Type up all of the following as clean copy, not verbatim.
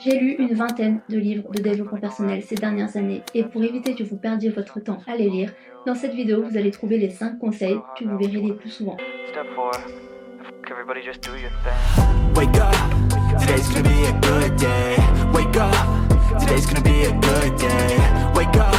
J'ai lu une vingtaine de livres de développement personnel ces dernières années et pour éviter que vous perdiez votre temps à les lire, dans cette vidéo vous allez trouver les 5 conseils que vous verrez les plus souvent. Wake up, today's gonna be a good day. Wake up, today's gonna be a good day. Wake up,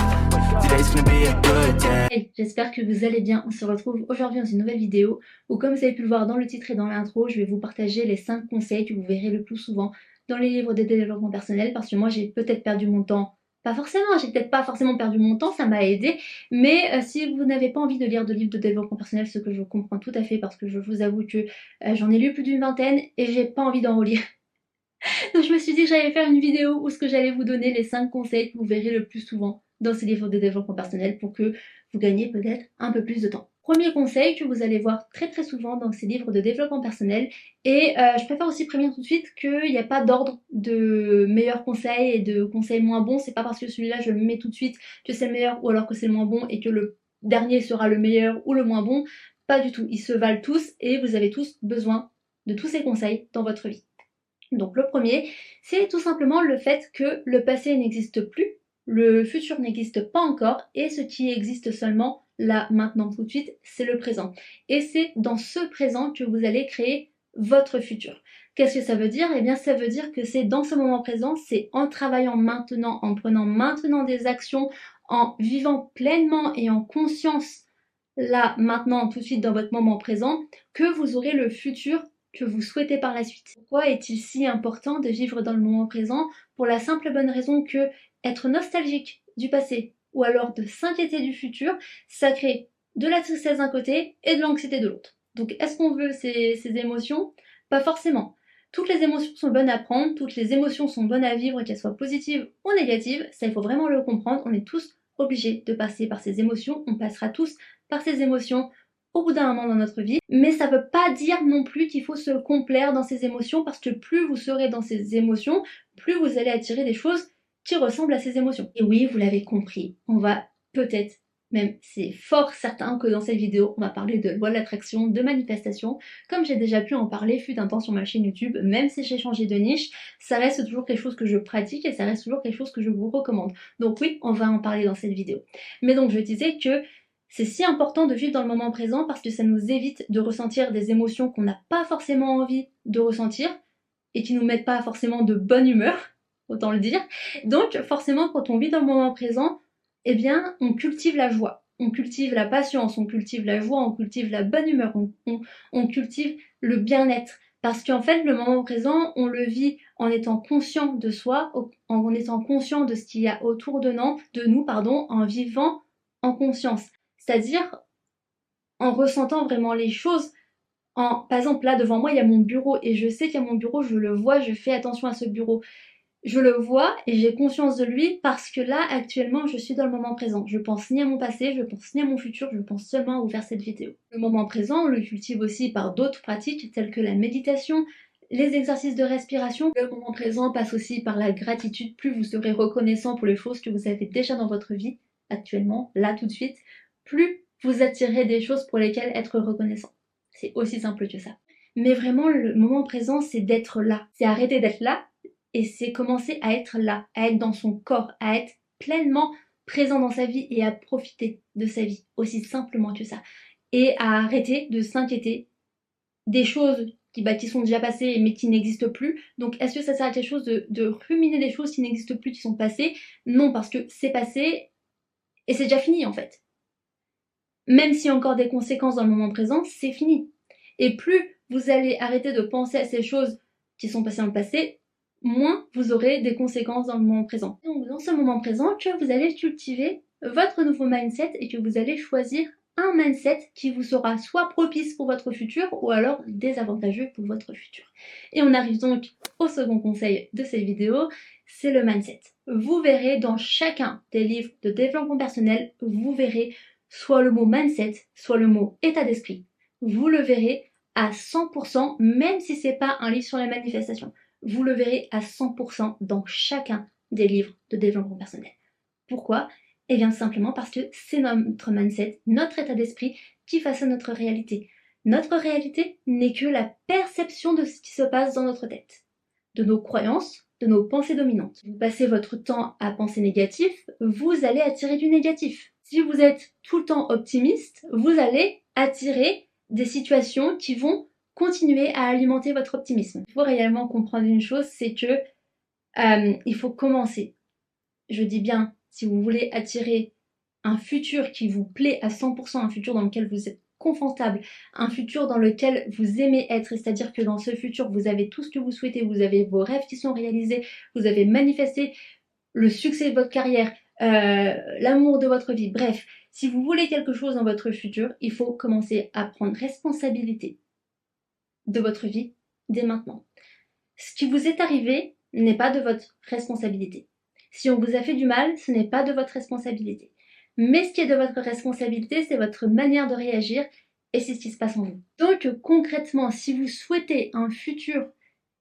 today's gonna be a good day. Hey, j'espère que vous allez bien. On se retrouve aujourd'hui dans une nouvelle vidéo où, comme vous avez pu le voir dans le titre et dans l'intro, je vais vous partager les 5 conseils que vous verrez le plus souvent dans les livres de développement personnel, parce que moi j'ai peut-être perdu mon temps. Pas forcément, j'ai peut-être pas forcément perdu mon temps, ça m'a aidé, mais si vous n'avez pas envie de lire de livres de développement personnel, ce que je comprends tout à fait, parce que je vous avoue que j'en ai lu plus d'une vingtaine et j'ai pas envie d'en relire. Donc je me suis dit que j'allais faire une vidéo où ce que j'allais vous donner les 5 conseils que vous verrez le plus souvent dans ces livres de développement personnel pour que vous gagniez peut-être un peu plus de temps. Premier conseil que vous allez voir très souvent dans ces livres de développement personnel, et je préfère aussi prévenir tout de suite qu'il n'y a pas d'ordre de meilleurs conseils et de conseils moins bons. C'est pas parce que celui-là je le mets tout de suite que c'est le meilleur ou alors que c'est le moins bon et que le dernier sera le meilleur ou le moins bon. Pas du tout, ils se valent tous et vous avez tous besoin de tous ces conseils dans votre vie. Donc le premier, c'est tout simplement le fait que le passé n'existe plus, le futur n'existe pas encore, et ce qui existe seulement là, maintenant, tout de suite, c'est le présent. Et c'est dans ce présent que vous allez créer votre futur. Qu'est-ce que ça veut dire? Eh bien ça veut dire que c'est dans ce moment présent, c'est en travaillant maintenant, en prenant maintenant des actions, en vivant pleinement et en conscience là, maintenant, tout de suite dans votre moment présent, que vous aurez le futur que vous souhaitez par la suite. Pourquoi est-il si important de vivre dans le moment présent? Pour la simple bonne raison que être nostalgique du passé ou alors de s'inquiéter du futur, ça crée de la tristesse d'un côté et de l'anxiété de l'autre. Donc est-ce qu'on veut ces émotions? Pas forcément. Toutes les émotions sont bonnes à prendre, toutes les émotions sont bonnes à vivre, qu'elles soient positives ou négatives, ça il faut vraiment le comprendre, on est tous obligés de passer par ces émotions, on passera tous par ces émotions au bout d'un moment dans notre vie, mais ça veut pas dire non plus qu'il faut se complaire dans ces émotions, parce que plus vous serez dans ces émotions, plus vous allez attirer des choses qui ressemblent à ces émotions. Et oui, vous l'avez compris, on va peut-être, même c'est fort certain que dans cette vidéo, on va parler de loi de l'attraction, de manifestation, comme j'ai déjà pu en parler fut un temps sur ma chaîne YouTube. Même si j'ai changé de niche, ça reste toujours quelque chose que je pratique et ça reste toujours quelque chose que je vous recommande. Donc oui, on va en parler dans cette vidéo. Mais donc je disais que c'est si important de vivre dans le moment présent parce que ça nous évite de ressentir des émotions qu'on n'a pas forcément envie de ressentir et qui nous mettent pas forcément de bonne humeur, autant le dire. Donc forcément, quand on vit dans le moment présent, eh bien on cultive la joie, on cultive la patience, on cultive la joie, on cultive la bonne humeur, on cultive le bien-être. Parce qu'en fait, le moment présent, on le vit en étant conscient de soi, en étant conscient de ce qu'il y a autour de nous, en vivant en conscience. C'est-à-dire en ressentant vraiment les choses. Par exemple, là devant moi, il y a mon bureau et je sais qu'il y a mon bureau, je le vois, je fais attention à ce bureau. Je le vois et j'ai conscience de lui parce que là, actuellement, je suis dans le moment présent. Je pense ni à mon passé, je pense ni à mon futur, je pense seulement à vous faire cette vidéo. Le moment présent, on le cultive aussi par d'autres pratiques telles que la méditation, les exercices de respiration. Le moment présent passe aussi par la gratitude. Plus vous serez reconnaissant pour les choses que vous avez déjà dans votre vie, actuellement, là tout de suite, plus vous attirez des choses pour lesquelles être reconnaissant. C'est aussi simple que ça. Mais vraiment, le moment présent, c'est d'être là. C'est arrêter d'être là et c'est commencer à être là, à être dans son corps, à être pleinement présent dans sa vie et à profiter de sa vie, aussi simplement que ça. Et à arrêter de s'inquiéter des choses qui sont déjà passées mais qui n'existent plus. Donc est-ce que ça sert à quelque chose de ruminer des choses qui n'existent plus, qui sont passées? Non, parce que c'est passé et c'est déjà fini en fait. Même s'il y a encore des conséquences dans le moment présent, c'est fini. Et plus vous allez arrêter de penser à ces choses qui sont passées dans le passé, moins vous aurez des conséquences dans le moment présent. Donc dans ce moment présent, que vous allez cultiver votre nouveau mindset et que vous allez choisir un mindset qui vous sera soit propice pour votre futur ou alors désavantageux pour votre futur. Et on arrive donc au second conseil de cette vidéo, c'est le mindset. Vous verrez dans chacun des livres de développement personnel, vous verrez soit le mot mindset, soit le mot état d'esprit. Vous le verrez à 100%, même si c'est pas un livre sur la manifestation. Vous le verrez à 100% dans chacun des livres de développement personnel. Pourquoi? Eh bien simplement parce que c'est notre mindset, notre état d'esprit qui façonne notre réalité. Notre réalité n'est que la perception de ce qui se passe dans notre tête, de nos croyances, de nos pensées dominantes. Vous passez votre temps à penser négatif, vous allez attirer du négatif. Si vous êtes tout le temps optimiste, vous allez attirer des situations qui vont continuer à alimenter votre optimisme. Il faut réellement comprendre une chose, c'est que il faut commencer. Je dis bien, si vous voulez attirer un futur qui vous plaît à 100%, un futur dans lequel vous êtes confortable, un futur dans lequel vous aimez être, c'est-à-dire que dans ce futur, vous avez tout ce que vous souhaitez, vous avez vos rêves qui sont réalisés, vous avez manifesté le succès de votre carrière, l'amour de votre vie, bref, si vous voulez quelque chose dans votre futur, il faut commencer à prendre responsabilité de votre vie dès maintenant. Ce qui vous est arrivé n'est pas de votre responsabilité. Si on vous a fait du mal, ce n'est pas de votre responsabilité. Mais ce qui est de votre responsabilité, c'est votre manière de réagir et c'est ce qui se passe en vous. Donc concrètement, si vous souhaitez un futur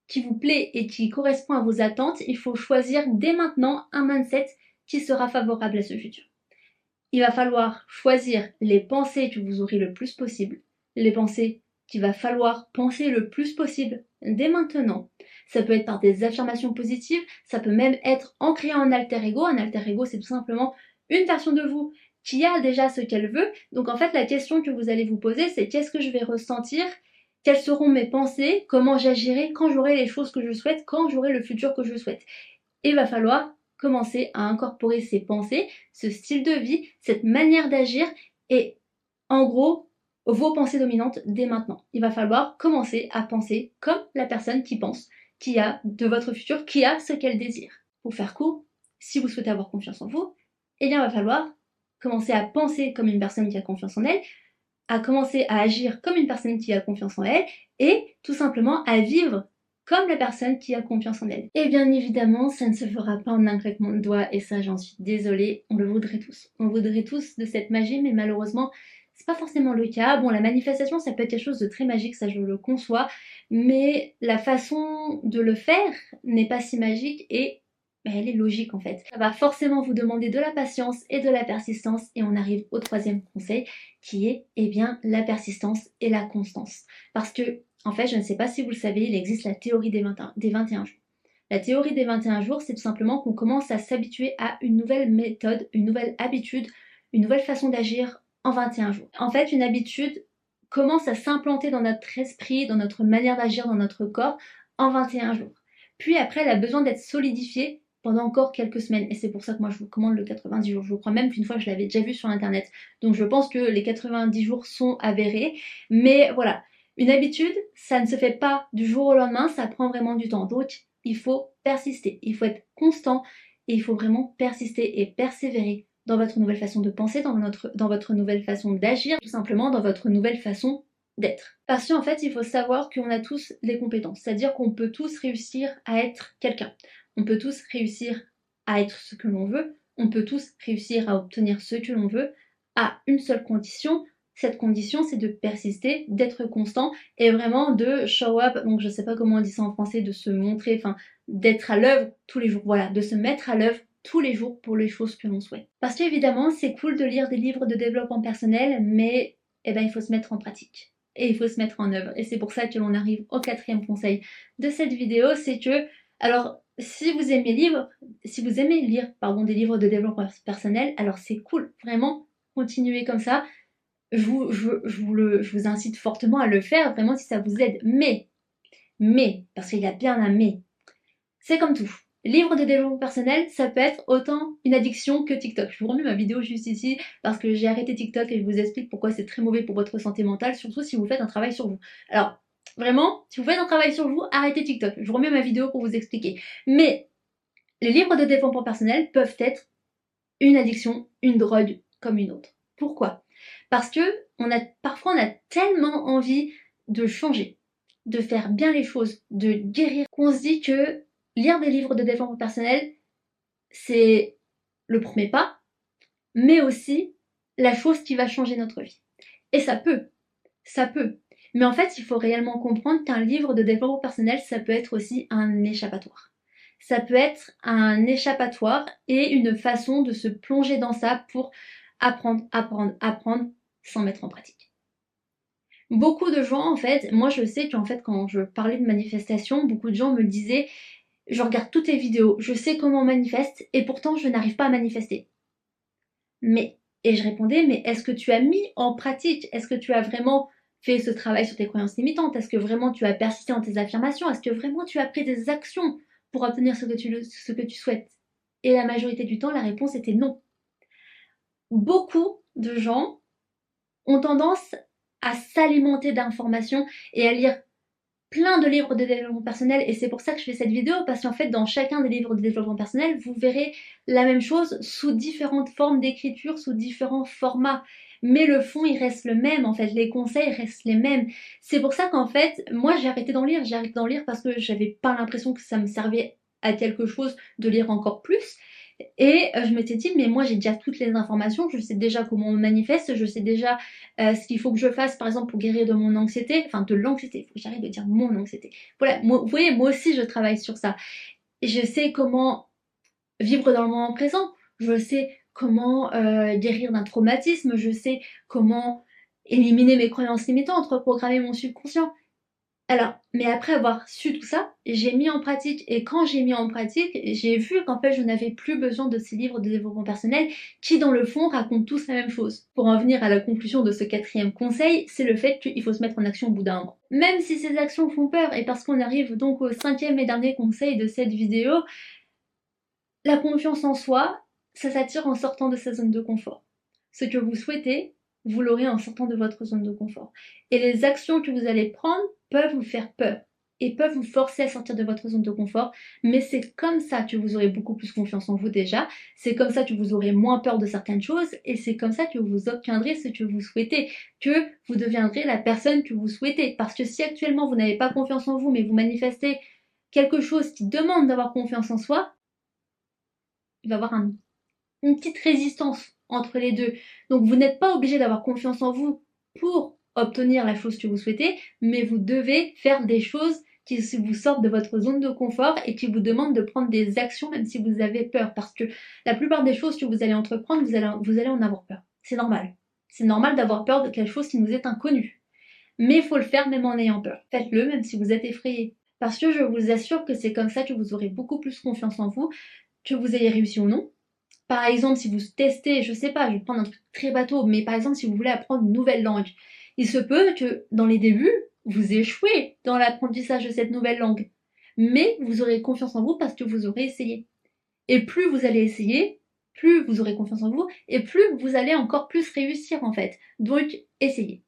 qui vous plaît et qui correspond à vos attentes, il faut choisir dès maintenant un mindset qui sera favorable à ce futur. Il va falloir choisir les pensées que vous aurez le plus possible, les pensées qu'il va falloir penser le plus possible dès maintenant. Ça peut être par des affirmations positives, ça peut même être en créant un alter ego. Un alter ego, c'est tout simplement une version de vous qui a déjà ce qu'elle veut. Donc en fait, la question que vous allez vous poser, c'est qu'est-ce que je vais ressentir? Quelles seront mes pensées? Comment j'agirai quand j'aurai les choses que je souhaite, quand j'aurai le futur que je souhaite? Et il va falloir commencer à incorporer ces pensées, ce style de vie, cette manière d'agir et en gros, vos pensées dominantes dès maintenant. Il va falloir commencer à penser comme la personne qui pense, qui a de votre futur, qui a ce qu'elle désire. Pour faire court, si vous souhaitez avoir confiance en vous, eh bien il va falloir commencer à penser comme une personne qui a confiance en elle, à commencer à agir comme une personne qui a confiance en elle et tout simplement à vivre comme la personne qui a confiance en elle. Et bien évidemment, ça ne se fera pas en un claquement de doigts et ça j'en suis désolée, on le voudrait tous. On voudrait tous de cette magie mais malheureusement c'est pas forcément le cas. Bon, la manifestation, ça peut être quelque chose de très magique, ça je le conçois, mais la façon de le faire n'est pas si magique et elle est logique en fait. Ça va forcément vous demander de la patience et de la persistance et on arrive au troisième conseil qui est la persistance et la constance. Parce que, en fait, je ne sais pas si vous le savez, il existe la théorie des 21 jours. La théorie des 21 jours, c'est tout simplement qu'on commence à s'habituer à une nouvelle méthode, une nouvelle habitude, une nouvelle façon d'agir en 21 jours. En fait, une habitude commence à s'implanter dans notre esprit, dans notre manière d'agir, dans notre corps en 21 jours. Puis après, elle a besoin d'être solidifiée pendant encore quelques semaines. Et c'est pour ça que moi, je vous recommande le 90 jours. Je crois même qu'une fois, je l'avais déjà vu sur Internet. Donc, je pense que les 90 jours sont avérés. Mais voilà, une habitude, ça ne se fait pas du jour au lendemain. Ça prend vraiment du temps. Donc, il faut persister. Il faut être constant. Et il faut vraiment persister et persévérer dans votre nouvelle façon de penser, dans votre nouvelle façon d'agir, tout simplement dans votre nouvelle façon d'être. Parce qu'en fait, il faut savoir qu'on a tous des compétences, c'est-à-dire qu'on peut tous réussir à être quelqu'un. On peut tous réussir à être ce que l'on veut, on peut tous réussir à obtenir ce que l'on veut à une seule condition. Cette condition, c'est de persister, d'être constant et vraiment de show up, donc je sais pas comment on dit ça en français, de se montrer, enfin d'être à l'œuvre tous les jours, voilà, de se mettre à l'œuvre tous les jours pour les choses que l'on souhaite. Parce qu'évidemment, c'est cool de lire des livres de développement personnel, mais il faut se mettre en pratique. Et il faut se mettre en œuvre. Et c'est pour ça que l'on arrive au quatrième conseil de cette vidéo, c'est que, alors, si vous aimez lire des livres de développement personnel, alors c'est cool, vraiment, continuez comme ça. Je vous incite fortement à le faire, vraiment si ça vous aide. Mais, parce qu'il y a bien un mais, c'est comme tout. Livre de développement personnel, ça peut être autant une addiction que TikTok. Je vous remets ma vidéo juste ici parce que j'ai arrêté TikTok et je vous explique pourquoi c'est très mauvais pour votre santé mentale, surtout si vous faites un travail sur vous. Alors, vraiment, si vous faites un travail sur vous, arrêtez TikTok. Je vous remets ma vidéo pour vous expliquer. Mais les livres de développement personnel peuvent être une addiction, une drogue comme une autre. Pourquoi? Parce que parfois on a tellement envie de changer, de faire bien les choses, de guérir, qu'on se dit que lire des livres de développement personnel, c'est le premier pas, mais aussi la chose qui va changer notre vie. Et ça peut. Mais en fait, il faut réellement comprendre qu'un livre de développement personnel, ça peut être aussi un échappatoire. Ça peut être un échappatoire et une façon de se plonger dans ça pour apprendre sans mettre en pratique. Beaucoup de gens, en fait, moi je sais qu'en fait, quand je parlais de manifestation, beaucoup de gens me disaient je regarde toutes tes vidéos, je sais comment on manifeste et pourtant je n'arrive pas à manifester. Et je répondais, mais est-ce que tu as mis en pratique? Est-ce que tu as vraiment fait ce travail sur tes croyances limitantes? Est-ce que vraiment tu as persisté dans tes affirmations? Est-ce que vraiment tu as pris des actions pour obtenir ce que tu souhaites? Et la majorité du temps, la réponse était non. Beaucoup de gens ont tendance à s'alimenter d'informations et à lire plein de livres de développement personnel, et c'est pour ça que je fais cette vidéo, parce qu'en fait dans chacun des livres de développement personnel vous verrez la même chose sous différentes formes d'écriture, sous différents formats, mais le fond il reste le même en fait, les conseils restent les mêmes. C'est pour ça qu'en fait moi j'ai arrêté d'en lire, parce que j'avais pas l'impression que ça me servait à quelque chose de lire encore plus. Et je m'étais dit, mais moi j'ai déjà toutes les informations, je sais déjà comment on manifeste, je sais déjà ce qu'il faut que je fasse par exemple pour guérir de mon anxiété, enfin de l'anxiété, il faut que j'arrête de dire mon anxiété. Voilà, moi, vous voyez, moi aussi je travaille sur ça. Et je sais comment vivre dans le moment présent, je sais comment guérir d'un traumatisme, je sais comment éliminer mes croyances limitantes, reprogrammer mon subconscient. Alors, mais après avoir su tout ça, j'ai mis en pratique. Et quand j'ai mis en pratique, j'ai vu qu'en fait, je n'avais plus besoin de ces livres de développement personnel qui, dans le fond, racontent tous la même chose. Pour en venir à la conclusion de ce quatrième conseil, c'est le fait qu'il faut se mettre en action au bout d'un moment. Même si ces actions font peur, et parce qu'on arrive donc au cinquième et dernier conseil de cette vidéo, la confiance en soi, ça s'attire en sortant de sa zone de confort. Ce que vous souhaitez, vous l'aurez en sortant de votre zone de confort. Et les actions que vous allez prendre peuvent vous faire peur et peuvent vous forcer à sortir de votre zone de confort, mais c'est comme ça que vous aurez beaucoup plus confiance en vous déjà, c'est comme ça que vous aurez moins peur de certaines choses, et c'est comme ça que vous obtiendrez ce que vous souhaitez, que vous deviendrez la personne que vous souhaitez. Parce que si actuellement vous n'avez pas confiance en vous, mais vous manifestez quelque chose qui demande d'avoir confiance en soi, il va y avoir une petite résistance entre les deux. Donc vous n'êtes pas obligé d'avoir confiance en vous pour obtenir la chose que vous souhaitez, mais vous devez faire des choses qui vous sortent de votre zone de confort et qui vous demandent de prendre des actions même si vous avez peur. Parce que la plupart des choses que vous allez entreprendre, vous allez en avoir peur. C'est normal. C'est normal d'avoir peur de quelque chose qui nous est inconnu. Mais il faut le faire même en ayant peur. Faites-le même si vous êtes effrayé. Parce que je vous assure que c'est comme ça que vous aurez beaucoup plus confiance en vous, que vous ayez réussi ou non. Par exemple, si vous testez, je sais pas, je vais prendre un truc très bateau, mais par exemple, si vous voulez apprendre une nouvelle langue, il se peut que dans les débuts, vous échouez dans l'apprentissage de cette nouvelle langue. Mais vous aurez confiance en vous parce que vous aurez essayé. Et plus vous allez essayer, plus vous aurez confiance en vous, et plus vous allez encore plus réussir en fait. Donc, essayez.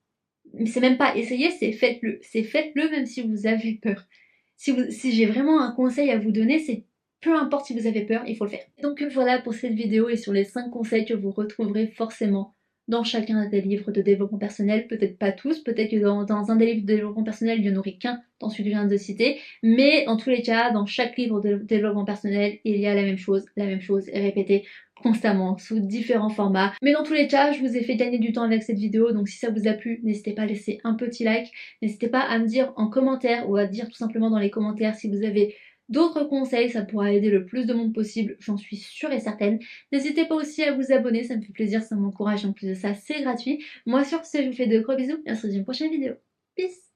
C'est même pas essayer, c'est faites-le. C'est faites-le même si vous avez peur. Si j'ai vraiment un conseil à vous donner, c'est peu importe si vous avez peur, il faut le faire. Donc voilà pour cette vidéo et sur les 5 conseils que vous retrouverez forcément dans chacun des livres de développement personnel. Peut-être pas tous, peut-être que dans un des livres de développement personnel, il n'y en aurait qu'un dans celui que je viens de citer. Mais dans tous les cas, dans chaque livre de développement personnel, il y a la même chose est répétée constamment, sous différents formats. Mais dans tous les cas, je vous ai fait gagner du temps avec cette vidéo, donc si ça vous a plu, n'hésitez pas à laisser un petit like, n'hésitez pas à me dire en commentaire ou à dire tout simplement dans les commentaires si vous avez d'autres conseils, ça pourra aider le plus de monde possible, j'en suis sûre et certaine. N'hésitez pas aussi à vous abonner, ça me fait plaisir, ça m'encourage, en plus de ça, c'est gratuit. Moi sur ce, je vous fais de gros bisous et on se dit dans une prochaine vidéo. Peace!